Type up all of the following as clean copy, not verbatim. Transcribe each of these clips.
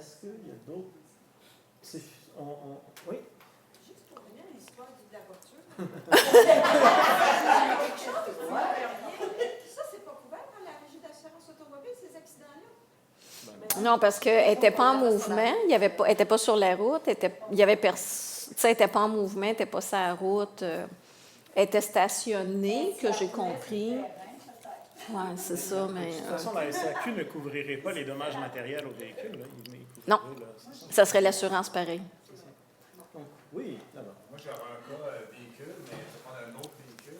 Est-ce qu'il y a d'autres? Oui? Juste pour revenir à l'histoire de la voiture. Ça, c'est pas couvert par la Régie d'assurance automobile, ces accidents-là? Non, parce qu'elle n'était pas en mouvement, elle n'était pas sur la route, elle n'était pas en mouvement, elle n'était pas sur la route, elle était stationnée, que j'ai compris. Oui, c'est ça, mais... De toute façon, la SAQ ne couvrirait pas les dommages matériels aux véhicules. Là. Non, ça serait l'assurance pareil. Donc, oui, d'abord. Moi, j'aurais un cas véhicule, mais je vais prendre un autre véhicule.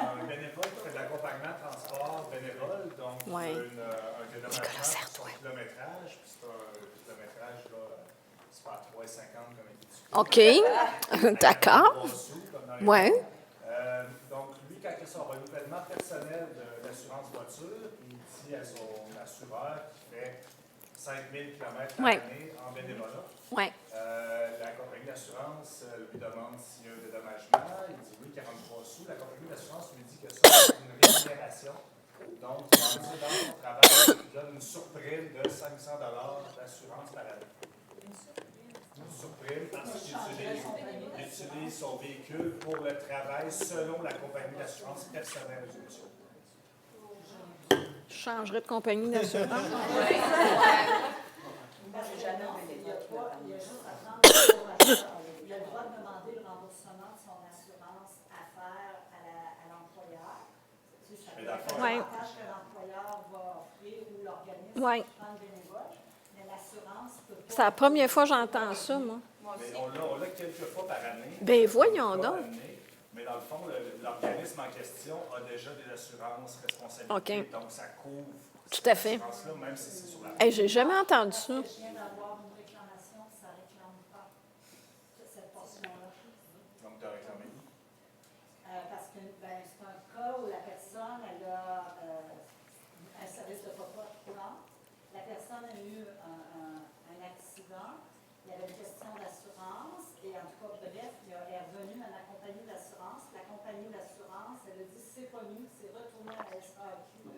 Un bénévole qui fait de l'accompagnement, transport bénévole, donc Ouais. un dédommagement Nicolas, sur serre-toi. kilométrage, puis c'est un kilométrage, là, c'est pas à 3,50 comme il dit. OK, d'accord. 3 sous, comme dans les Ouais. banques. Donc, lui, quand il a son renouvellement personnel de l'assurance voiture, il dit à son assureur qu'il fait 5000 km par Ouais. année en bénévolat. Oui, La compagnie d'assurance lui demande s'il y a un dédommagement. Il dit oui, 43 sous. La compagnie d'assurance lui dit que ça, c'est une rémunération. Donc, dans son travail, il donne une surprime de 500 d'assurance par année. Une surprime parce qu'il utilise son véhicule pour le travail selon la compagnie d'assurance personnelle du monsieur. je changerais de compagnie d'assurance. J'ai jamais il y a juste à prendre il a le droit de demander le remboursement de son assurance à faire à l'employeur. Ça peut être un Ouais. avantage que l'employeur va offrir ou l'organisme Ouais. qui prend le bénévole, mais l'assurance peut pas. C'est la première fois que j'entends ça, moi. Mais on l'a quelques fois par année. Ben, voyons Pas donc. amené, mais dans le fond, l'organisme en question a déjà des assurances responsabilités. OK. Donc, ça couvre Tout à fait. cette assurance-là, même si c'est sur la Hey, j'ai jamais entendu ça. Je viens d'avoir une réclamation, ça ne réclame pas cette portion-là. Donc, de réclamer. Parce que c'est un cas où la personne elle a un service de papa courant. La personne a eu un accident. Il y avait une question d'assurance. Et en tout cas, bref, elle est revenue à la compagnie d'assurance. La compagnie d'assurance, elle a dit c'est pas nous, c'est retourné à la SAQ.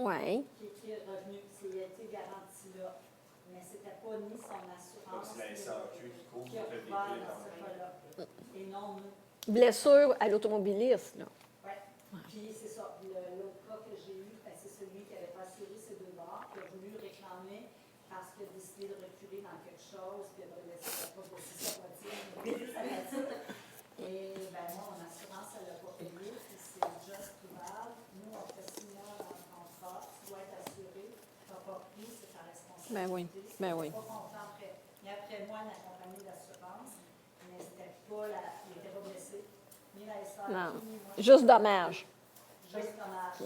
Ouais. Qui est revenu, qui a été garanti là. Mais c'était pas ni son Comme assurance si la SAQ qui couvre qui a le couvert véhicule dans quand ce même. cas-là. Et non nous. Blessure à l'automobiliste, là. Oui. Puis c'est ça. L'autre cas que j'ai eu, c'est celui qui n'avait pas assuré ses deux bords, qui a voulu réclamer parce qu'il a décidé de reculer dans quelque chose, puis il a laissé pas aussi sa voiture, il a laissé sa voiture. Et moi, mon assurance, elle l'a pas payé, puis c'est just couvert. Nous, on fait 6 mois dans le contrat, tu dois être assuré, tu n'as pas pris, c'est ta responsabilité. Ben oui, ben oui. Pas content après. Mais après moi, la compagnie d'assurance, mais c'était pas il n'était pas blessé. Ni la SAQ, Non. ni moi. Juste dommage. Juste dommage.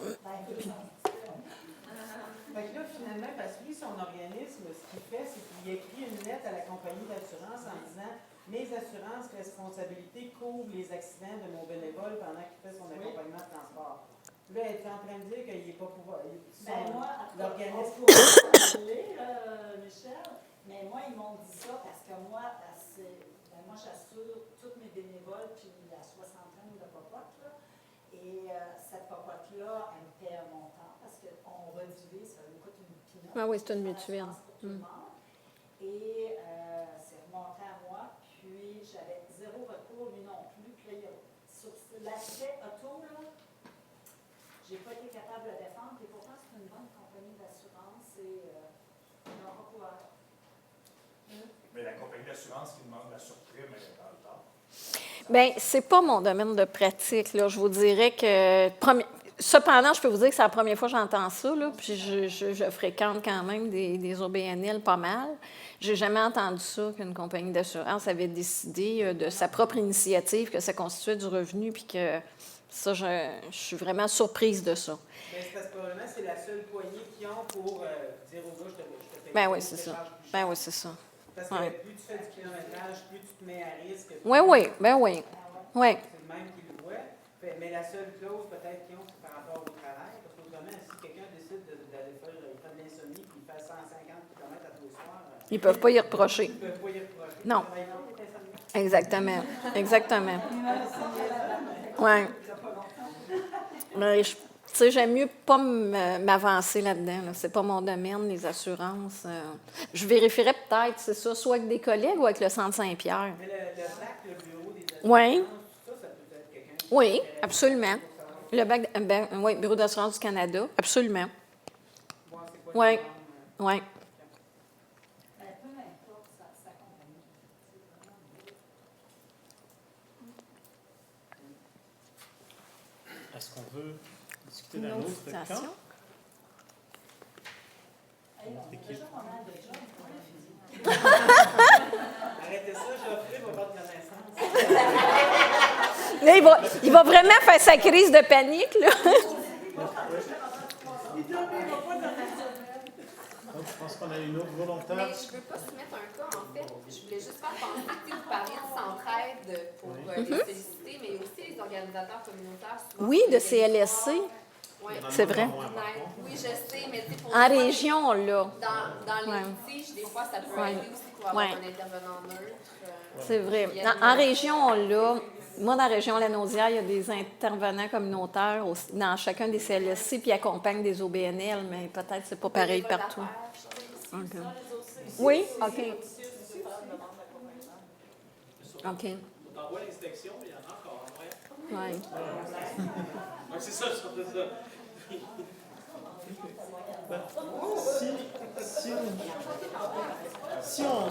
Fait que là, finalement, parce que lui, son organisme, ce qu'il fait, c'est qu'il écrit une lettre à la compagnie d'assurance en disant mes assurances responsabilités couvrent les accidents de mon bénévole pendant qu'il fait son accompagnement de transport. Là, elle est en train de dire qu'il n'est pas pouvoir. L'organisme. Michel, mais moi, ils m'ont dit ça parce que moi, moi j'assure tous mes bénévoles, puis la soixantaine de popotes, là. Et cette popote-là, elle me paie un montant parce qu'on redivise, ça lui coûte une pinotte. Ah oui, c'est une mutuelle. Et c'est remonté à moi, puis j'avais zéro recours, lui non plus. Puis là, sur l'aspect auto, là, j'ai pas été capable de le défendre, et pourtant c'est une bonne compagnie d'assurance et ils n'ont pas couvert. Mais la compagnie d'assurance qui demande la surprime, elle est dans le temps. Bien, c'est pas mon domaine de pratique, là. Je vous dirais que... Cependant, je peux vous dire que c'est la première fois que j'entends ça, là, puis je fréquente quand même des OBNL pas mal. J'ai jamais entendu ça, qu'une compagnie d'assurance avait décidé de sa propre initiative que ça constituait du revenu, puis que ça, je suis vraiment surprise de ça. Mais c'est parce que probablement, c'est la seule poignée qu'ils ont pour dire aux gars, je te paye. Ben oui, c'est ça. Ben oui, c'est ça. Parce que plus tu fais du kilométrage, plus tu te mets à risque. Oui, oui, ben oui. Oui. C'est le même qui le voit. Mais la seule clause peut-être qu'ils ont, c'est par rapport au travail. Parce qu'autrement, si quelqu'un décide d'aller faire de l'insomnie et qu'il fait 150 km à tous les soirs, Ils ne peuvent pas y reprocher. ils ne peuvent pas y reprocher. Non. Exactement. Exactement. Oui. Mais sais, j'aime mieux pas m'avancer là-dedans. Là. C'est pas mon domaine, les assurances. Je vérifierais peut-être, c'est ça, soit avec des collègues ou avec le Centre Saint-Pierre. Mais le BAC, le bureau des assurances, Oui. tout ça peut être quelqu'un qui Oui, absolument. Le BAC, oui, Bureau d'assurance du Canada, absolument. voit c'est quoi Oui, les normes. oui. Ben, peu importe, ça compagnie. Est-ce qu'on veut discuter Une d'un autre autre citation? camp? Hey, on a déjà pas mal de jobs pour la physique. Arrêtez ça, Geoffrey va pas de connaissance. Là, il va vraiment faire sa crise de panique, là. Donc, je pense qu'on a une autre volontaire. Mais je ne veux pas soumettre un cas, en fait. Je voulais juste faire penser que vous parliez de centraide pour les féliciter, mais aussi les organisateurs communautaires. Souvent, Oui, pour de les CLSC. Ouais. C'est vrai. Oui, je sais, mais tu sais, pour En des fois, région, là. Dans les Ouais. litiges, des fois, ça peut Ouais. aider aussi pour avoir Ouais. un intervenant neutre. C'est vrai. En région, on l'a. Moi, dans la région Lanaudière, il y a des intervenants communautaires dans chacun des CLSC, puis ils accompagnent des OBNL, mais peut-être que c'est pas pareil partout. OK. Oui? OK. OK. On envoie l'inspection, mais il y en a encore. Oui. Donc c'est ça, je trouve ça. Si on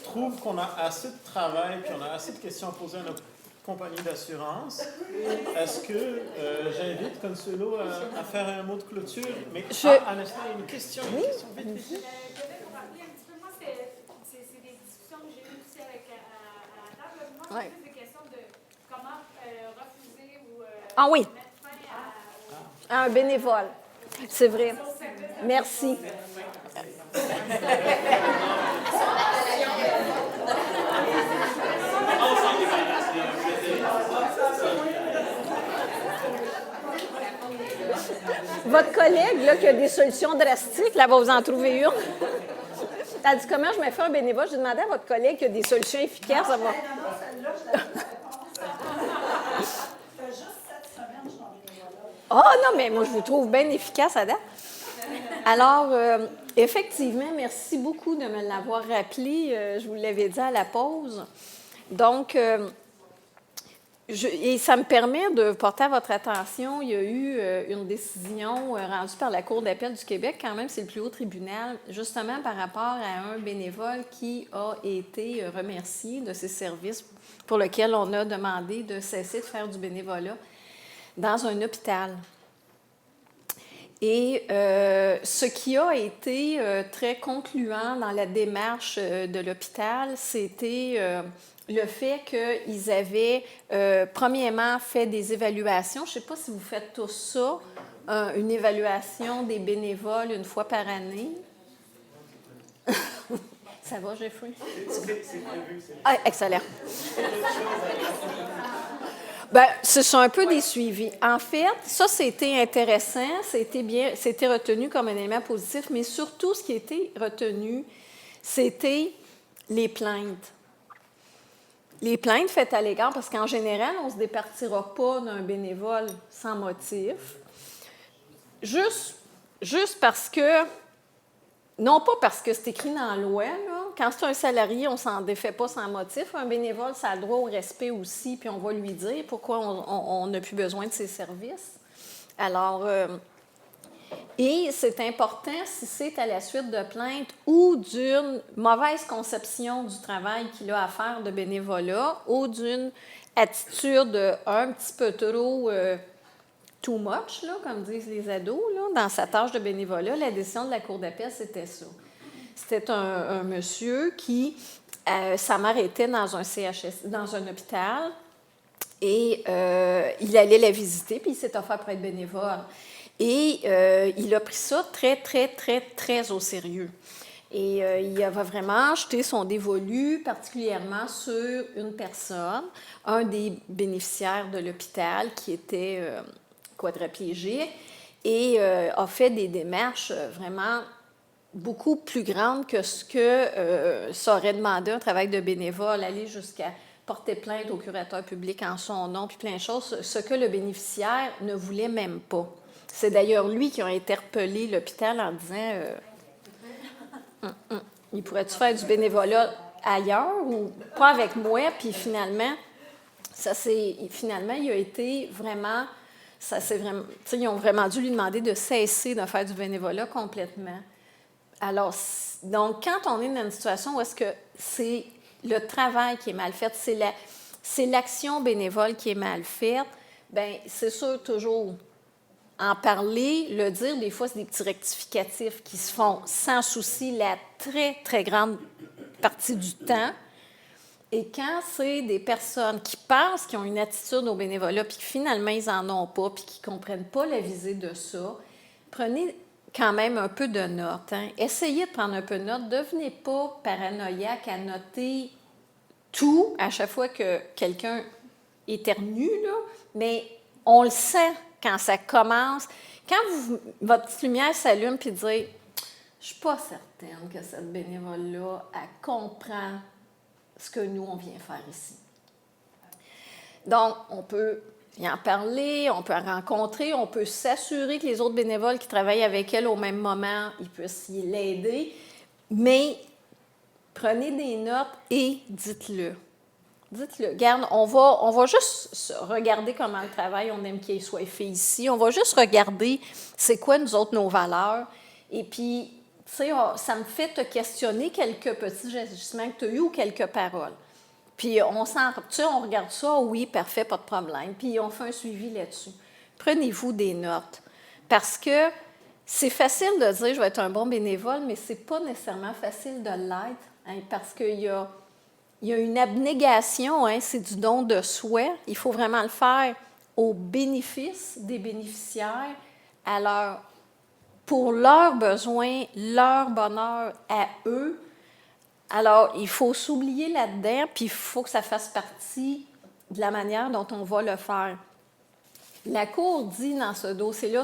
trouve qu'on a assez de travail puis on a assez de questions à poser à nos compagnies d'assurance, est-ce que j'invite Consuelo à faire un mot de clôture? Mais à l'instant, il y a une question. Une question vite, vite. Je vais vous rappeler un petit peu, moi, c'est des discussions que j'ai eues aussi avec, à la table. Moi, Ouais. c'est plus des questions de comment refuser ou Ah oui, mettre fin à, un bénévole. C'est vrai. Merci. Votre collègue, là, qui a des solutions drastiques, là, va vous en trouver une. Elle dit comment je me fais un bénévole? J'ai demandé à votre collègue qui a des solutions efficaces. Ça va. Non, celle-là, je l'avais pas réponse. Ça fait juste 7 semaines que je suis en bénévolat. Ah non, mais moi, je vous trouve bien efficace à date. Alors, effectivement, merci beaucoup de me l'avoir rappelé. Je vous l'avais dit à la pause. Donc, et ça me permet de porter à votre attention, il y a eu une décision rendue par la Cour d'appel du Québec, quand même, c'est le plus haut tribunal, justement par rapport à un bénévole qui a été remercié de ses services pour lequel on a demandé de cesser de faire du bénévolat dans un hôpital. Et ce qui a été très concluant dans la démarche de l'hôpital, c'était le fait qu'ils avaient, premièrement, fait des évaluations. Je ne sais pas si vous faites tous ça, une évaluation des bénévoles une fois par année. Ça va, Jeffrey? C'est prévu. Ah, excellent. Bien, ce sont un peu des suivis. En fait, ça, c'était intéressant, c'était retenu comme un élément positif, mais surtout, ce qui était retenu, c'était les plaintes. Les plaintes faites à l'égard, parce qu'en général, on ne se départira pas d'un bénévole sans motif. Juste parce que, non pas parce que c'est écrit dans la loi, là. Quand c'est un salarié, on ne s'en défait pas sans motif. Un bénévole, ça a le droit au respect aussi, puis on va lui dire pourquoi on n'a plus besoin de ses services. Alors, et c'est important si c'est à la suite de plaintes ou d'une mauvaise conception du travail qu'il a à faire de bénévolat ou d'une attitude un petit peu trop too much, là, comme disent les ados, là, dans sa tâche de bénévolat. La décision de la Cour d'appel, c'était ça. C'était un monsieur qui, sa mère était dans un CHS, dans un hôpital, et il allait la visiter, puis il s'est offert pour être bénévole. Et il a pris ça très, très, très, très au sérieux. Et il avait vraiment jeté son dévolu, particulièrement sur une personne, un des bénéficiaires de l'hôpital qui était quadriplégique, et a fait des démarches vraiment beaucoup plus grandes que ce que ça aurait demandé un travail de bénévole, aller jusqu'à porter plainte au curateur public en son nom, puis plein de choses, ce que le bénéficiaire ne voulait même pas. C'est d'ailleurs lui qui a interpellé l'hôpital en disant il pourrait-tu faire du bénévolat ailleurs ou pas avec moi? Puis finalement, il a été vraiment. Ils ont vraiment dû lui demander de cesser de faire du bénévolat complètement. Alors, donc, quand on est dans une situation où est-ce que c'est le travail qui est mal fait, c'est l'action bénévole qui est mal faite, bien, c'est sûr, toujours en parler, le dire, des fois, c'est des petits rectificatifs qui se font sans souci la très, très grande partie du temps. Et quand c'est des personnes qui pensent qu'ils ont une attitude au bénévolat, puis que finalement, ils n'en ont pas, puis qui ne comprennent pas la visée de ça, prenez quand même un peu de notes. Hein. Essayez de prendre un peu de notes. Devenez pas paranoïaque à noter tout à chaque fois que quelqu'un éternue, là, mais on le sent quand ça commence. Quand votre petite lumière s'allume, puis dire « Je ne suis pas certaine que cette bénévole-là, elle comprend ce que nous, on vient faire ici. » Donc, on peut y en parler, on peut en rencontrer, on peut s'assurer que les autres bénévoles qui travaillent avec elle au même moment, ils puissent l'aider, mais prenez des notes et dites-le. Dites-le. Regarde, on va juste regarder comment le travail, on aime qu'il soit fait ici. On va juste regarder c'est quoi, nous autres, nos valeurs. Et puis, tu sais, ça me fait te questionner quelques petits agissements que tu as eus ou quelques paroles. Puis, on regarde ça, oui, parfait, pas de problème. Puis, on fait un suivi là-dessus. Prenez-vous des notes. Parce que c'est facile de dire, je vais être un bon bénévole, mais c'est pas nécessairement facile de l'être, hein, parce qu'il y a une abnégation, hein, c'est du don de soi. Il faut vraiment le faire au bénéfice des bénéficiaires, pour leurs besoins, leur bonheur à eux. Alors, il faut s'oublier là-dedans, puis il faut que ça fasse partie de la manière dont on va le faire. La Cour dit dans ce dossier-là,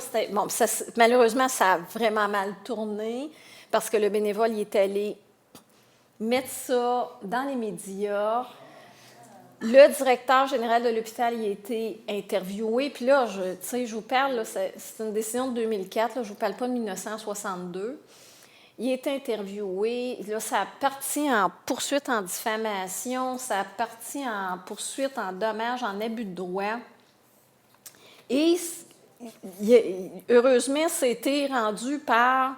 malheureusement, ça a vraiment mal tourné, parce que le bénévole il est allé mettre ça dans les médias. Le directeur général de l'hôpital il a été interviewé. Puis là, je vous parle, là, c'est une décision de 2004, là, je ne vous parle pas de 1962. Il est interviewé. Là, ça a parti en poursuite en diffamation, ça a parti en poursuite en dommages, en abus de droit. Et heureusement, c'était rendu par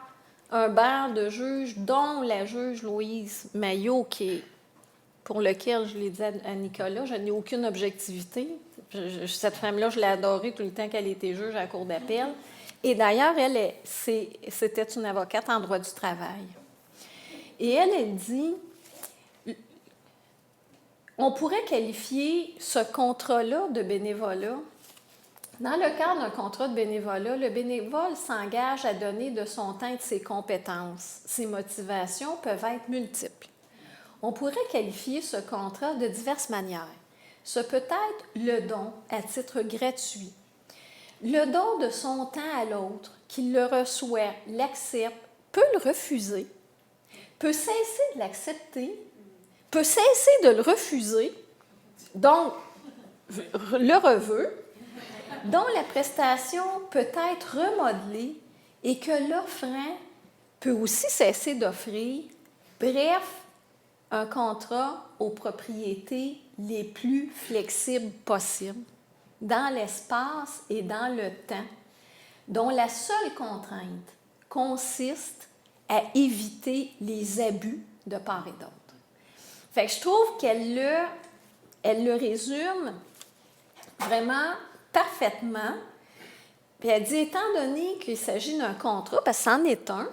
un banc de juges, dont la juge Louise Maillot, pour lequel je l'ai dit à Nicolas, je n'ai aucune objectivité. Cette femme-là, je l'ai adorée tout le temps qu'elle était juge à la cour d'appel. Et d'ailleurs, c'était une avocate en droit du travail. Et elle dit, on pourrait qualifier ce contrat-là de bénévolat. Dans le cadre d'un contrat de bénévolat, le bénévole s'engage à donner de son temps et de ses compétences. Ses motivations peuvent être multiples. On pourrait qualifier ce contrat de diverses manières. Ce peut être le don à titre gratuit, le don de son temps à l'autre, qu'il le reçoit, l'accepte, peut le refuser, peut cesser de l'accepter, peut cesser de le refuser, donc le reveut, dont la prestation peut être remodelée et que l'offrant peut aussi cesser d'offrir. Bref, un contrat aux propriétés les plus flexibles possibles, dans l'espace et dans le temps, dont la seule contrainte consiste à éviter les abus de part et d'autre. Fait que je trouve qu'elle le résume vraiment parfaitement. Puis elle dit, étant donné qu'il s'agit d'un contrat, parce que c'en est un,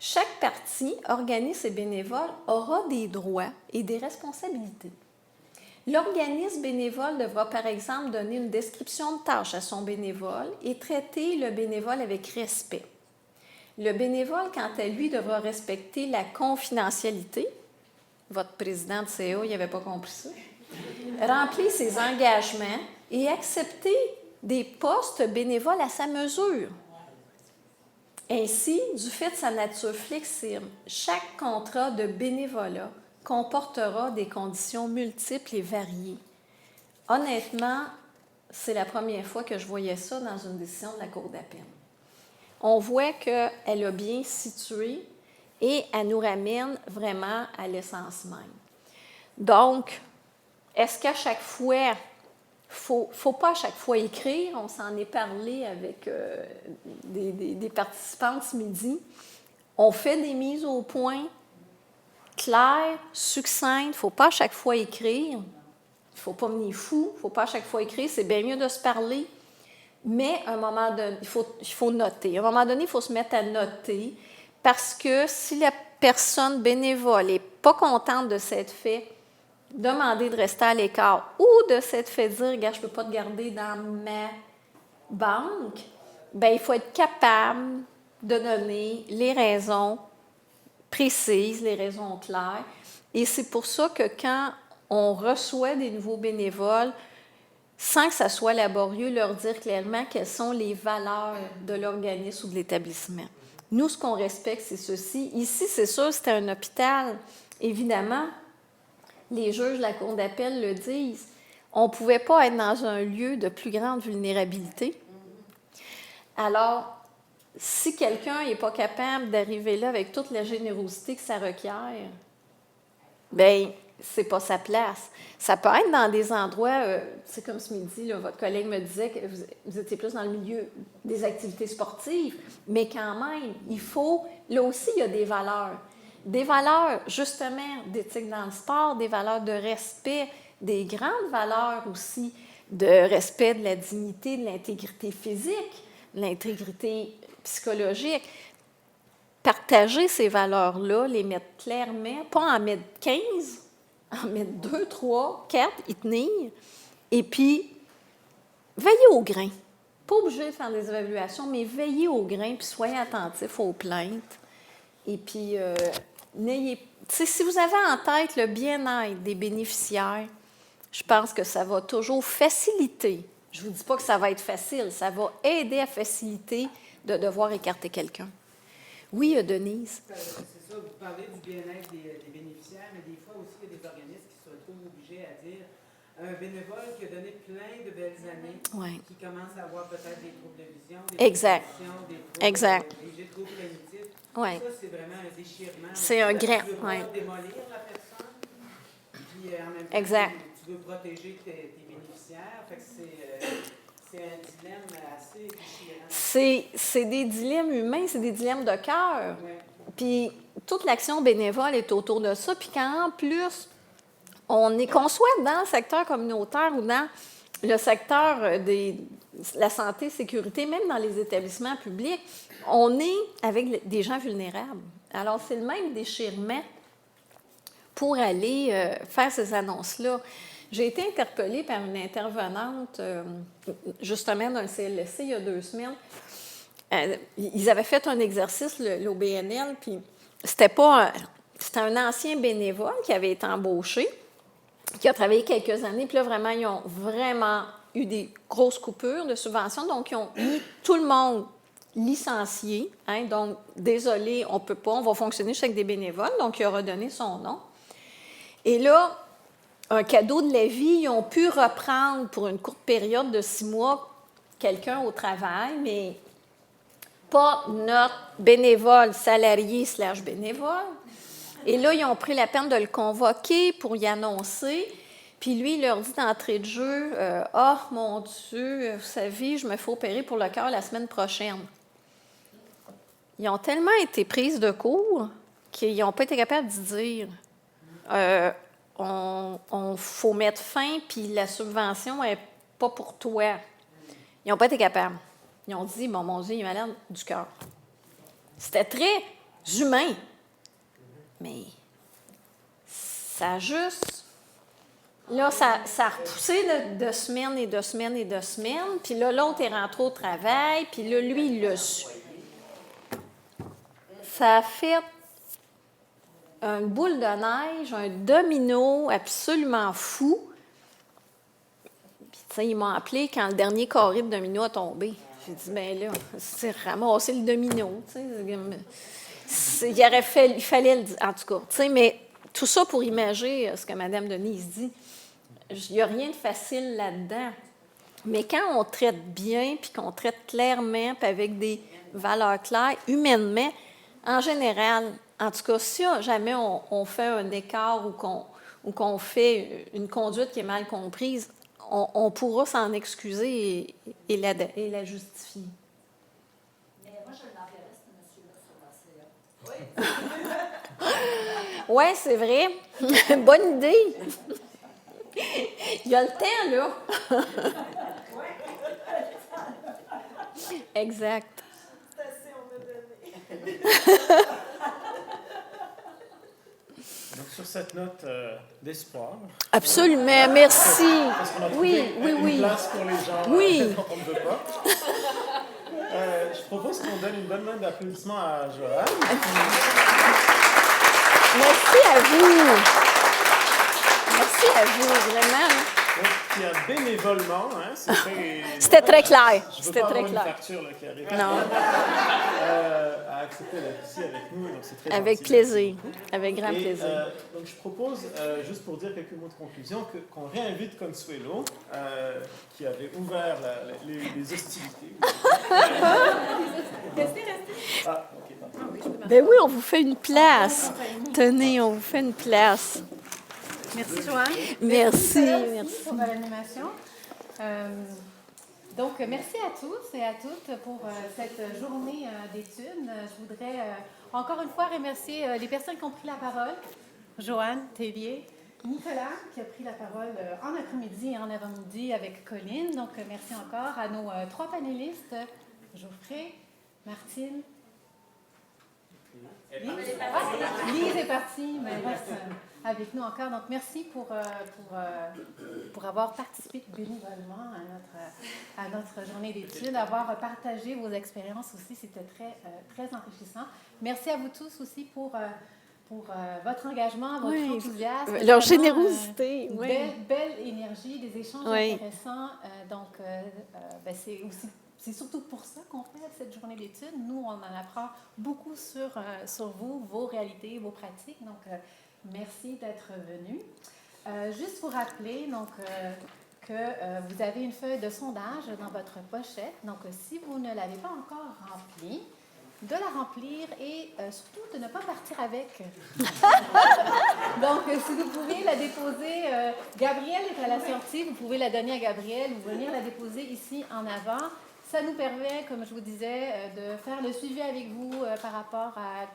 chaque partie, organisme et bénévole, aura des droits et des responsabilités. L'organisme bénévole devra, par exemple, donner une description de tâche à son bénévole et traiter le bénévole avec respect. Le bénévole, quant à lui, devra respecter la confidentialité. Votre président de CA, il n'avait pas compris ça. Remplir ses engagements et accepter des postes bénévoles à sa mesure. Ainsi, du fait de sa nature flexible, chaque contrat de bénévolat comportera des conditions multiples et variées. Honnêtement, c'est la première fois que je voyais ça dans une décision de la Cour d'appel. on voit qu'elle a bien situé et elle nous ramène vraiment à l'essence même. Donc, est-ce qu'à chaque fois, faut pas à chaque fois écrire? On s'en est parlé avec des participantes ce midi. On fait des mises au point claires, succinctes. Il ne faut pas à chaque fois écrire. Il ne faut pas venir fou. Il ne faut pas à chaque fois écrire. C'est bien mieux de se parler. Mais à un moment donné, il faut noter. À un moment donné, il faut se mettre à noter parce que si la personne bénévole n'est pas contente de s'être fait demander de rester à l'écart ou de s'être fait dire « Regarde, je ne peux pas te garder dans ma banque », bien, il faut être capable de donner les raisons précises, les raisons claires. Et c'est pour ça que quand on reçoit des nouveaux bénévoles, sans que ça soit laborieux, leur dire clairement quelles sont les valeurs de l'organisme ou de l'établissement. Nous, ce qu'on respecte, c'est ceci. Ici, c'est sûr, c'était un hôpital. Évidemment, les juges de la Cour d'appel le disent. On ne pouvait pas être dans un lieu de plus grande vulnérabilité. Alors, si quelqu'un n'est pas capable d'arriver là avec toute la générosité que ça requiert, bien, c'est pas sa place. Ça peut être dans des endroits, c'est comme ce midi, là, votre collègue me disait que vous étiez plus dans le milieu des activités sportives, mais quand même, il faut, là aussi, il y a des valeurs justement d'éthique dans le sport, des valeurs de respect, des grandes valeurs aussi de respect de la dignité, de l'intégrité physique, de l'intégrité psychologique. Partager ces valeurs-là, les mettre clairement, pas en mettre 15, en mettre 2, 3, 4, y tenir, et puis veillez au grain. Pas obligé de faire des évaluations, mais veillez au grain, puis soyez attentifs aux plaintes. Et puis, si vous avez en tête le bien-être des bénéficiaires, je pense que ça va toujours faciliter. Je ne vous dis pas que ça va être facile, ça va aider à faciliter de devoir écarter quelqu'un. Oui, Denise. C'est ça, vous parlez du bien-être des bénéficiaires, mais des fois aussi, il y a des organismes qui se retrouvent obligés à dire un bénévole qui a donné plein de belles années, qui commence à avoir peut-être des troubles de vision, des troubles cognitifs. Ça, c'est vraiment un déchirement. C'est un grand. Tu veux pas démolir la personne, puis en même temps, tu veux protéger tes bénéficiaires. Fait que c'est un dilemme assez déchirant. C'est des dilemmes humains, c'est des dilemmes de cœur. Puis toute l'action bénévole est autour de ça. Puis quand en plus, qu'on soit dans le secteur communautaire ou dans le secteur de la santé, sécurité, même dans les établissements publics, on est avec des gens vulnérables. Alors, c'est le même déchirement pour aller faire ces annonces-là. J'ai été interpellée par une intervenante, justement, dans le CLSC, il y a 2 semaines. Ils avaient fait un exercice, l'OBNL, puis c'était un ancien bénévole qui avait été embauché, qui a travaillé quelques années, puis là, vraiment, ils ont vraiment eu des grosses coupures de subventions, donc ils ont mis tout le monde licencié. Donc, désolé, on ne peut pas, on va fonctionner juste avec des bénévoles, donc il a redonné son nom. Et là, un cadeau de la vie, ils ont pu reprendre pour une courte période de 6 mois quelqu'un au travail, mais pas notre bénévole salarié / bénévole. Et là, ils ont pris la peine de le convoquer pour y annoncer. Puis lui, il leur dit d'entrée de jeu, « Ah, mon Dieu, vous savez, je me fais opérer pour le cœur la semaine prochaine. » Ils ont tellement été prises de court qu'ils n'ont pas été capables de dire on faut mettre fin, puis la subvention n'est pas pour toi. Ils n'ont pas été capables. Ils ont dit, bon, mon Dieu, il est malade du cœur. C'était très humain. Mais ça a juste... Là, ça a repoussé de semaines et de semaines et de semaines. Puis là, l'autre est rentré au travail. Puis là, lui, il l'a su. Ça a fait une boule de neige, un domino absolument fou. Puis, tu sais, ils m'ont appelé quand le dernier carré de domino a tombé. J'ai dit, bien là, c'est ramasser le domino. Tu sais, il fallait le dire, en tout cas. Tu sais, mais tout ça pour imager ce que Mme Denise dit. Il n'y a rien de facile là-dedans. Mais quand on traite bien, puis qu'on traite clairement, puis avec des valeurs claires, humainement, en général, en tout cas, si jamais on fait un écart ou qu'on fait une conduite qui est mal comprise, on pourra s'en excuser et la justifier. Mais moi, je l'enverrai, ce monsieur-là, sur la CA. Oui, c'est vrai. Bonne idée. Il y a le temps, là. Exact. C'est assez, on a donné. Donc, sur cette note d'espoir. Absolument, merci. Parce qu'on a Oui, trouvé oui. une place pour les gens Oui. dont on ne veut pas. Je propose qu'on donne une bonne main d'applaudissement à Joanne. Merci à vous. Merci à vous, vraiment. Qui a bénévolement, hein, C'était très clair. Je veux C'était pas très avoir clair. une facture là, qui arrive. Non. A accepté d'être ici avec nous, donc c'est très Avec gentil. plaisir. Avec grand Et, plaisir. donc je propose, juste pour dire quelques mots de conclusion, qu'on réinvite Consuelo, qui avait ouvert les hostilités. Restez. Ah, ok, pardon. Ben oui, on vous fait une place. Tenez, on vous fait une place. Merci, Joanne. Merci. Merci pour l'animation. Donc, merci à tous et à toutes pour cette journée d'études. Je voudrais encore une fois remercier les personnes qui ont pris la parole. Joanne Tellier, Nicolas, qui a pris la parole en après-midi et en avant-midi avec Colline. Donc, merci encore à nos 3 panélistes, Geoffrey, Martine. Lise est partie, mais reste avec nous encore. Donc, merci pour avoir participé bénévolement à notre journée d'études, avoir partagé vos expériences aussi. C'était très enrichissant. Merci à vous tous aussi pour votre engagement, votre enthousiasme. Leur générosité. Belle énergie, des échanges intéressants. C'est surtout pour ça qu'on fait cette journée d'études. Nous, on en apprend beaucoup sur vous, vos réalités, vos pratiques. Donc, merci d'être venus. Juste vous rappeler que vous avez une feuille de sondage dans votre pochette. Donc, si vous ne l'avez pas encore remplie, de la remplir et surtout de ne pas partir avec. Donc, si vous pouvez la déposer, Gabrielle est à la sortie, vous pouvez la donner à Gabrielle ou venir la déposer ici en avant. Ça nous permet, comme je vous disais, de faire le suivi avec vous par rapport à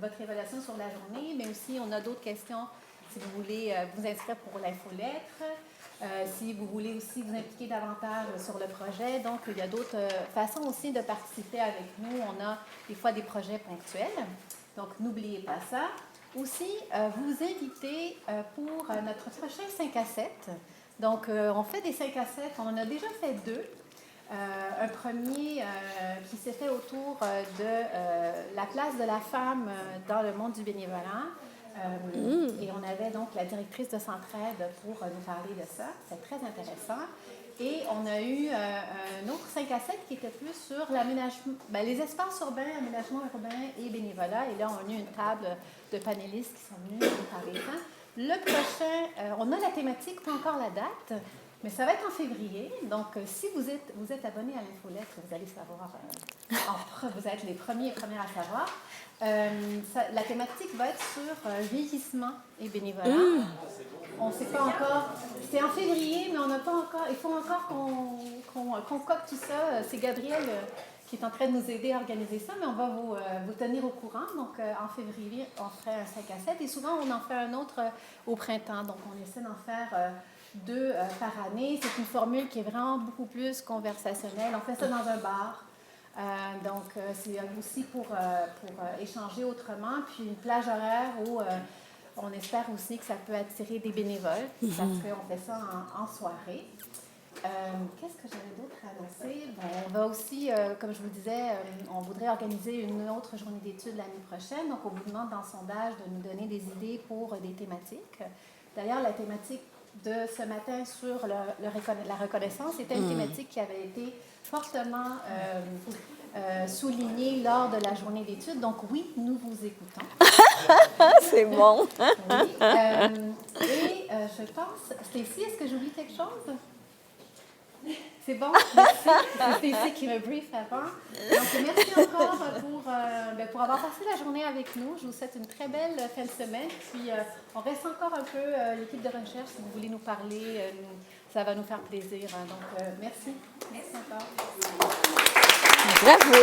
votre évaluation sur la journée, mais aussi on a d'autres questions si vous voulez vous inscrire pour l'infolettre, si vous voulez aussi vous impliquer davantage sur le projet. Donc, il y a d'autres façons aussi de participer avec nous. On a des fois des projets ponctuels, donc n'oubliez pas ça. Aussi, vous invitez pour notre prochain 5 à 7. Donc, on fait des 5 à 7, on en a déjà fait 2. Un premier qui s'est fait autour de la place de la femme dans le monde du bénévolat. Et on avait donc la directrice de Centraide pour nous parler de ça. C'est très intéressant. Et on a eu un autre 5 à 7 qui était plus sur l'aménagement, les espaces urbains, aménagement urbain et bénévolat. Et là, on a eu une table de panélistes qui sont venus nous parler de ça. Le prochain, on a la thématique, pas encore la date. Mais ça va être en février, donc si vous êtes abonné à l'infolettre, vous allez savoir, vous êtes les premiers et premières à savoir. La thématique va être sur vieillissement et bénévolat. On ne sait pas encore, c'est en février, mais on n'a pas encore, il faut encore qu'on concocte tout ça. C'est Gabrielle qui est en train de nous aider à organiser ça, mais on va vous tenir au courant. Donc en février, on ferait un 5 à 7 et souvent on en fait un autre au printemps, donc on essaie d'en faire 2 par année. C'est une formule qui est vraiment beaucoup plus conversationnelle. On fait ça dans un bar. Donc, c'est aussi pour échanger autrement. Puis une plage horaire où on espère aussi que ça peut attirer des bénévoles parce qu'on fait ça en soirée. Qu'est-ce que j'avais d'autre à annoncer? On va aussi, comme je vous disais, on voudrait organiser une autre journée d'études l'année prochaine. Donc, on vous demande dans le sondage de nous donner des idées pour des thématiques. D'ailleurs, la thématique de ce matin sur la reconnaissance était une thématique qui avait été fortement soulignée lors de la journée d'études. Donc oui, nous vous écoutons. C'est bon. Oui. Je pense, Stécie, est-ce que j'oublie quelque chose? C'est bon, merci. C'est ici qui me brief avant. Donc, merci encore pour avoir passé la journée avec nous. Je vous souhaite une très belle fin de semaine. Puis, on reste encore un peu, l'équipe de recherche, si vous voulez nous parler, ça va nous faire plaisir. Donc, merci. Merci encore. Bravo!